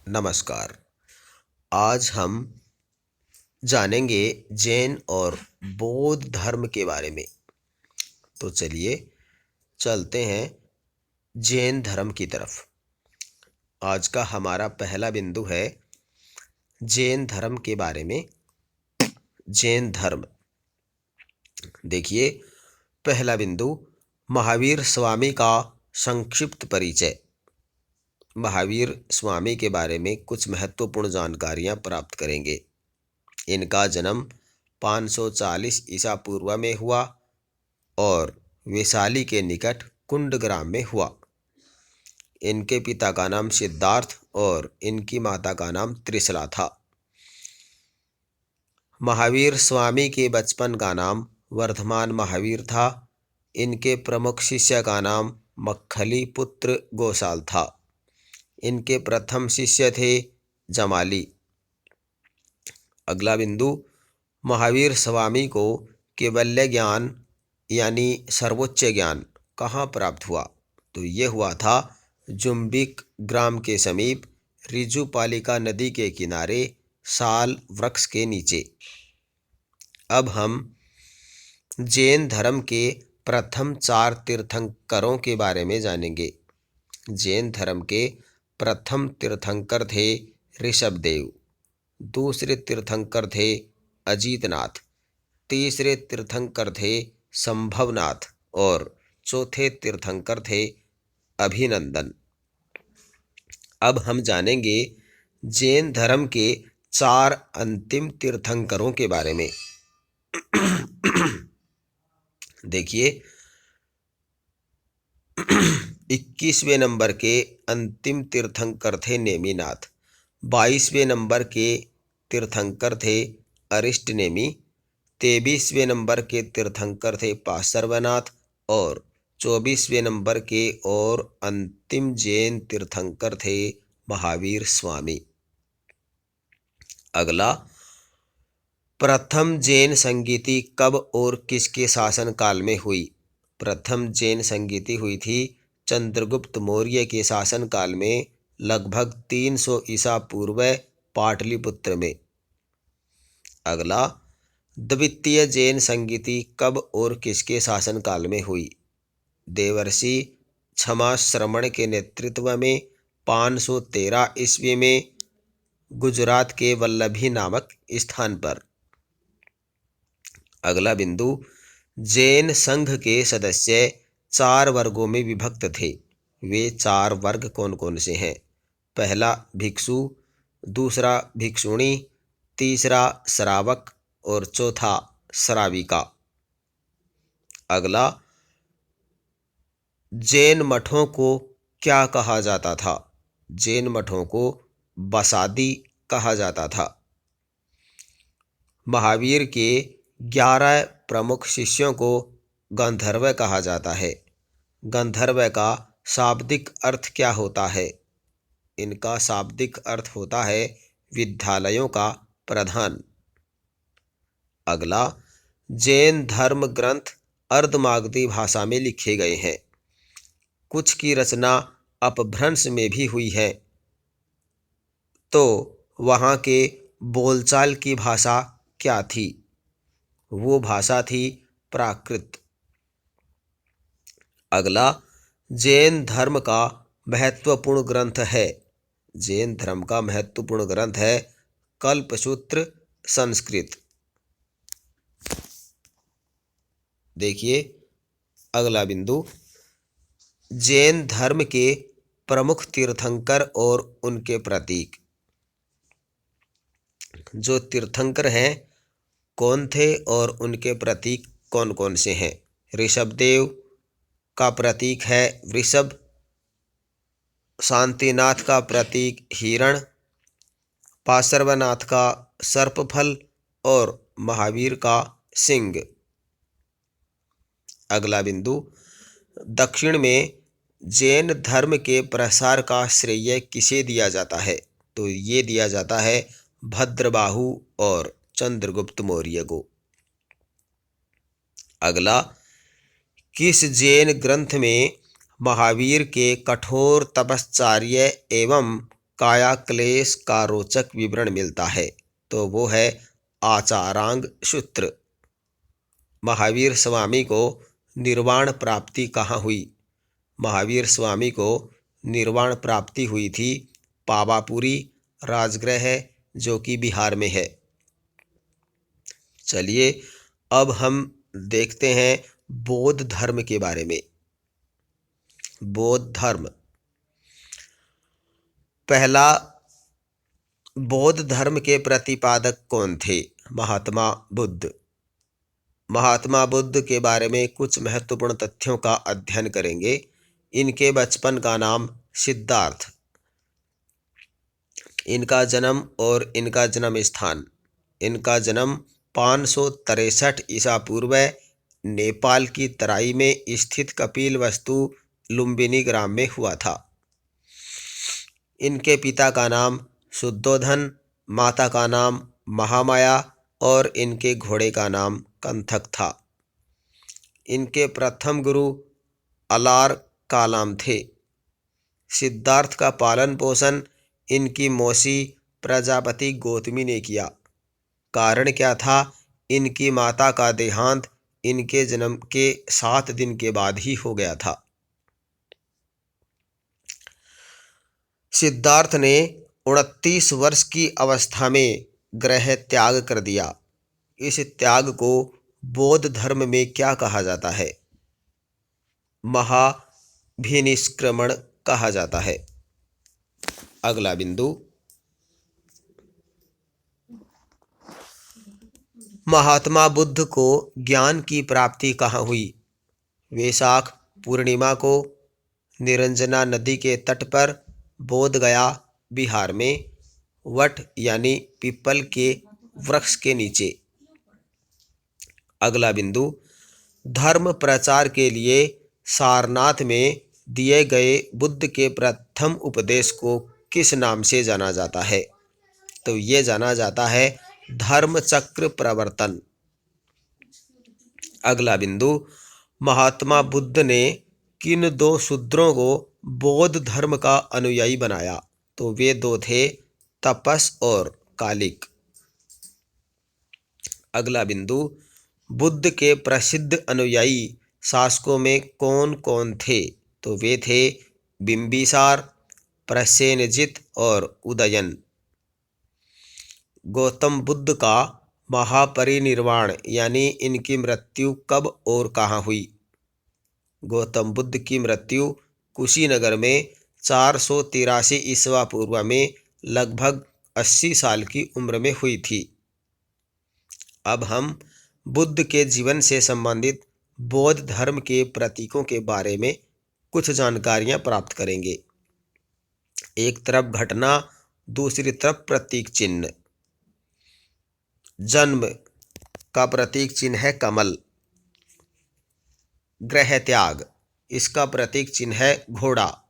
नमस्कार। आज हम जानेंगे जैन और बौद्ध धर्म के बारे में। तो चलिए चलते हैं जैन धर्म की तरफ। आज का हमारा पहला बिंदु है जैन धर्म के बारे में। जैन धर्म, देखिए पहला बिंदु, महावीर स्वामी का संक्षिप्त परिचय। महावीर स्वामी के बारे में कुछ महत्वपूर्ण जानकारियां प्राप्त करेंगे। इनका जन्म 540 ईसा पूर्व में हुआ और वैशाली के निकट कुंडग्राम में हुआ। इनके पिता का नाम सिद्धार्थ और इनकी माता का नाम त्रिशला था। महावीर स्वामी के बचपन का नाम वर्धमान महावीर था। इनके प्रमुख शिष्य का नाम मक्खली पुत्र गोसाल था। इनके प्रथम शिष्य थे जमाली। अगला बिंदु, महावीर स्वामी को कैवल्य ज्ञान यानी सर्वोच्च ज्ञान कहाँ प्राप्त हुआ? तो ये हुआ था जुम्बिक ग्राम के समीप ऋजुपालिका नदी के किनारे साल वृक्ष के नीचे। अब हम जैन धर्म के प्रथम 4 तीर्थंकरों के बारे में जानेंगे। जैन धर्म के प्रथम तीर्थंकर थे ऋषभदेव, दूसरे तीर्थंकर थे अजीतनाथ, तीसरे तीर्थंकर थे संभवनाथ और चौथे तीर्थंकर थे अभिनंदन। अब हम जानेंगे जैन धर्म के 4 अंतिम तीर्थंकरों के बारे में। देखिए 21वें नंबर के अंतिम तीर्थंकर थे नेमिनाथ, 22वें नंबर के तीर्थंकर थे अरिष्टनेमी, 23वें नंबर के तीर्थंकर थे पार्श्वनाथ और 24वें नंबर के और अंतिम जैन तीर्थंकर थे महावीर स्वामी। अगला, प्रथम जैन संगीति कब और किसके शासन काल में हुई? प्रथम जैन संगीति हुई थी चंद्रगुप्त मौर्य के शासन काल में, लगभग 300 ईसा पूर्व पाटलिपुत्र में। अगला, द्वितीय जैन संगीति कब और किसके शासन काल में हुई? देवर्षि क्षमाश्रमण के नेतृत्व में 513 ईस्वी में गुजरात के वल्लभी नामक स्थान पर। अगला बिंदु, जैन संघ के सदस्य 4 वर्गों में विभक्त थे। वे 4 वर्ग कौन कौन से हैं? पहला भिक्षु, दूसरा भिक्षुणी, तीसरा श्रावक और चौथा श्राविका। अगला, जैन मठों को क्या कहा जाता था? जैन मठों को बसादी कहा जाता था। महावीर के 11 प्रमुख शिष्यों को गंधर्व कहा जाता है। गंधर्व का शाब्दिक अर्थ क्या होता है? इनका शाब्दिक अर्थ होता है विद्यालयों का प्रधान। अगला, जैन धर्म ग्रंथ अर्धमागधी भाषा में लिखे गए हैं। कुछ की रचना अपभ्रंश में भी हुई है। तो वहाँ के बोलचाल की भाषा क्या थी? वो भाषा थी प्राकृत। अगला, जैन धर्म का महत्वपूर्ण ग्रंथ है। जैन धर्म का महत्वपूर्ण ग्रंथ है कल्पसूत्र संस्कृत। देखिए अगला बिंदु, जैन धर्म के प्रमुख तीर्थंकर और उनके प्रतीक। जो तीर्थंकर हैं कौन थे और उनके प्रतीक कौन कौन से हैं? ऋषभदेव का प्रतीक है वृषभ, शांतिनाथ का प्रतीक हिरण, पार्श्वनाथ का सर्पफल और महावीर का सिंह। अगला बिंदु, दक्षिण में जैन धर्म के प्रसार का श्रेय किसे दिया जाता है? तो ये दिया जाता है भद्रबाहु और चंद्रगुप्त मौर्य को। अगला, किस जैन ग्रंथ में महावीर के कठोर तपश्चर्या एवं काया क्लेश का रोचक विवरण मिलता है, तो वो है आचारांग सूत्र। महावीर स्वामी को निर्वाण प्राप्ति कहाँ हुई? महावीर स्वामी को निर्वाण प्राप्ति हुई थी पावापुरी राजगृह, जो कि बिहार में है। चलिए अब हम देखते हैं बौद्ध धर्म के बारे में। बौद्ध धर्म, पहला बौद्ध धर्म के प्रतिपादक कौन थे? महात्मा बुद्ध। महात्मा बुद्ध के बारे में कुछ महत्वपूर्ण तथ्यों का अध्ययन करेंगे। इनके बचपन का नाम सिद्धार्थ, इनका जन्म और इनका जन्म स्थान। इनका जन्म 563 ईसा पूर्व नेपाल की तराई में स्थित कपिलवस्तु लुम्बिनी ग्राम में हुआ था। इनके पिता का नाम शुद्धोधन, माता का नाम महामाया और इनके घोड़े का नाम कंथक था। इनके प्रथम गुरु अलार कालाम थे। सिद्धार्थ का पालन पोषण इनकी मौसी प्रजापति गौतमी ने किया। कारण क्या था? इनकी माता का देहांत इनके जन्म के 7 दिन के बाद ही हो गया था। सिद्धार्थ ने 29 वर्ष की अवस्था में गृह त्याग कर दिया। इस त्याग को बौद्ध धर्म में क्या कहा जाता है? महाभिनिष्क्रमण कहा जाता है। अगला बिंदु, महात्मा बुद्ध को ज्ञान की प्राप्ति कहाँ हुई? वैशाख पूर्णिमा को निरंजना नदी के तट पर बोध गया बिहार में वट यानी पीपल के वृक्ष के नीचे। अगला बिंदु, धर्म प्रचार के लिए सारनाथ में दिए गए बुद्ध के प्रथम उपदेश को किस नाम से जाना जाता है? तो ये जाना जाता है धर्म चक्र प्रवर्तन। अगला बिंदु, महात्मा बुद्ध ने किन 2 शूद्रों को बौद्ध धर्म का अनुयायी बनाया? तो वे 2 थे तपस और कालिक। अगला बिंदु, बुद्ध के प्रसिद्ध अनुयायी शासकों में कौन कौन थे? तो वे थे बिंबिसार, प्रसेनजित और उदयन। गौतम बुद्ध का महापरिनिर्वाण यानी इनकी मृत्यु कब और कहाँ हुई? गौतम बुद्ध की मृत्यु कुशीनगर में 483 ईस्वा पूर्व में लगभग 80 साल की उम्र में हुई थी। अब हम बुद्ध के जीवन से संबंधित बौद्ध धर्म के प्रतीकों के बारे में कुछ जानकारियां प्राप्त करेंगे। एक तरफ घटना, दूसरी तरफ प्रतीक चिन्ह। जन्म का प्रतीक चिन्ह है कमल। गृह त्याग, इसका प्रतीक चिन्ह है घोड़ा।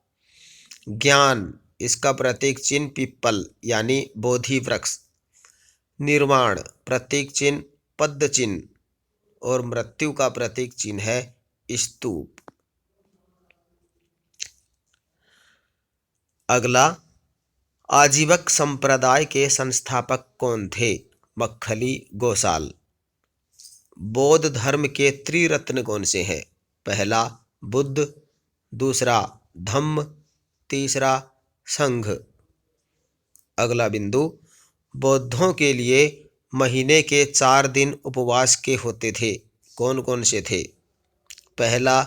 ज्ञान, इसका प्रतीक चिन्ह पीपल यानी बोधि वृक्ष। निर्वाण, प्रतीक चिन्ह पद्म चिन्ह। और मृत्यु का प्रतीक चिन्ह है स्तूप। अगला, आजीवक संप्रदाय के संस्थापक कौन थे? मक्खली गोसाल। बौद्ध धर्म के त्रिरत्न कौन से हैं? पहला बुद्ध, दूसरा धम्म, तीसरा संघ। अगला बिंदु, बौद्धों के लिए महीने के 4 दिन उपवास के होते थे। कौन कौन से थे? पहला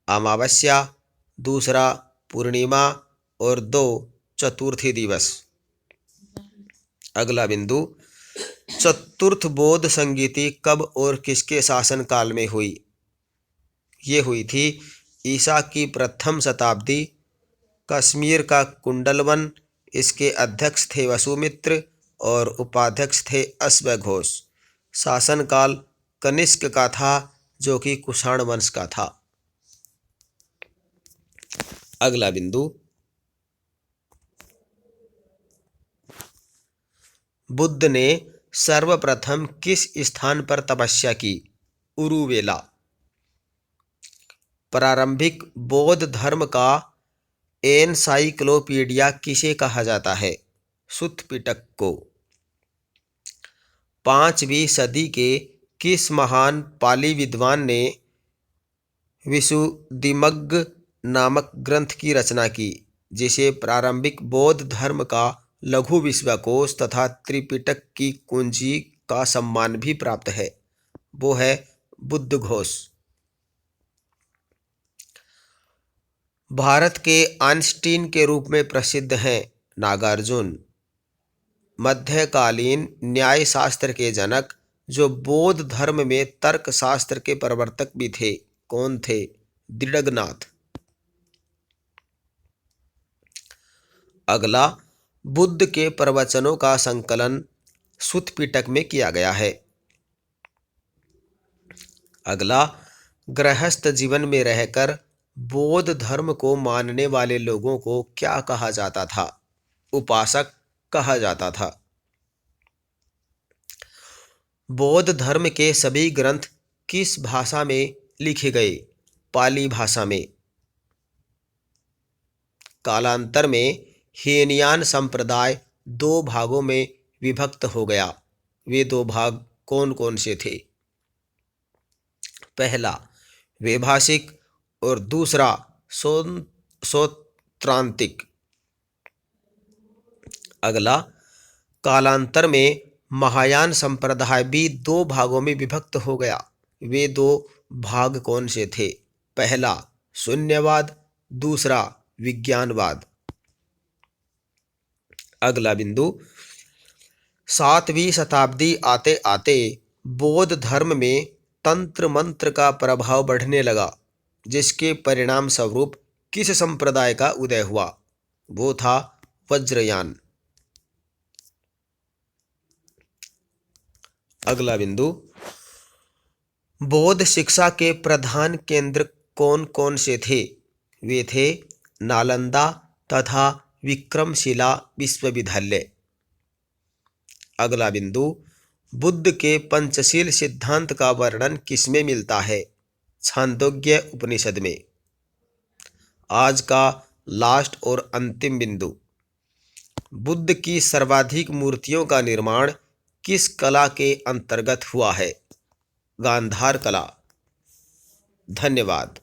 अमावस्या, दूसरा पूर्णिमा और 2 चतुर्थी दिवस। अगला बिंदु, चतुर्थ बौद्ध संगीति कब और किसके शासन काल में हुई? ये हुई थी ईसा की प्रथम शताब्दी। कश्मीर का कुंडलवन, इसके अध्यक्ष थे वसुमित्र और उपाध्यक्ष थे अश्वघोष। शासनकाल कनिष्क का था, जो कि कुषाण वंश का था। अगला बिंदु, बुद्ध ने सर्वप्रथम किस स्थान पर तपस्या की? उरुवेला। प्रारंभिक बौद्ध धर्म का एनसाइक्लोपीडिया किसे कहा जाता है? सुत्त पिटक को। 5वीं सदी के किस महान पाली विद्वान ने विशुद्धिमग्ग नामक ग्रंथ की रचना की, जिसे प्रारंभिक बौद्ध धर्म का लघु विश्वकोश तथा त्रिपिटक की कुंजी का सम्मान भी प्राप्त है? वो है बुद्धघोष। भारत के आइंस्टीन के रूप में प्रसिद्ध हैं नागार्जुन। मध्यकालीन न्याय शास्त्र के जनक, जो बौद्ध धर्म में तर्क शास्त्र के प्रवर्तक भी थे, कौन थे? दृढ़नाथ। अगला, बुद्ध के प्रवचनों का संकलन सुत्त पिटक में किया गया है। अगला, गृहस्थ जीवन में रहकर बौद्ध धर्म को मानने वाले लोगों को क्या कहा जाता था? उपासक कहा जाता था। बौद्ध धर्म के सभी ग्रंथ किस भाषा में लिखे गए? पाली भाषा में। कालांतर में हीनयान संप्रदाय 2 भागों में विभक्त हो गया। वे 2 भाग कौन कौन से थे? पहला वैभाषिक और दूसरा सौत्रांतिक। अगला, कालांतर में महायान संप्रदाय भी 2 भागों में विभक्त हो गया। वे 2 भाग कौन से थे? पहला शून्यवाद, दूसरा विज्ञानवाद। अगला बिंदु, 7वीं शताब्दी आते आते बौद्ध धर्म में तंत्र मंत्र का प्रभाव बढ़ने लगा, जिसके परिणाम स्वरूप किस संप्रदाय का उदय हुआ? वो था वज्रयान। अगला बिंदु, बौद्ध शिक्षा के प्रधान केंद्र कौन कौन से थे? वे थे नालंदा तथा विक्रमशिला विश्वविद्यालय। अगला बिंदु, बुद्ध के पंचशील सिद्धांत का वर्णन किसमें मिलता है? छांदोग्य उपनिषद में। आज का लास्ट और अंतिम बिंदु, बुद्ध की सर्वाधिक मूर्तियों का निर्माण किस कला के अंतर्गत हुआ है? गांधार कला। धन्यवाद।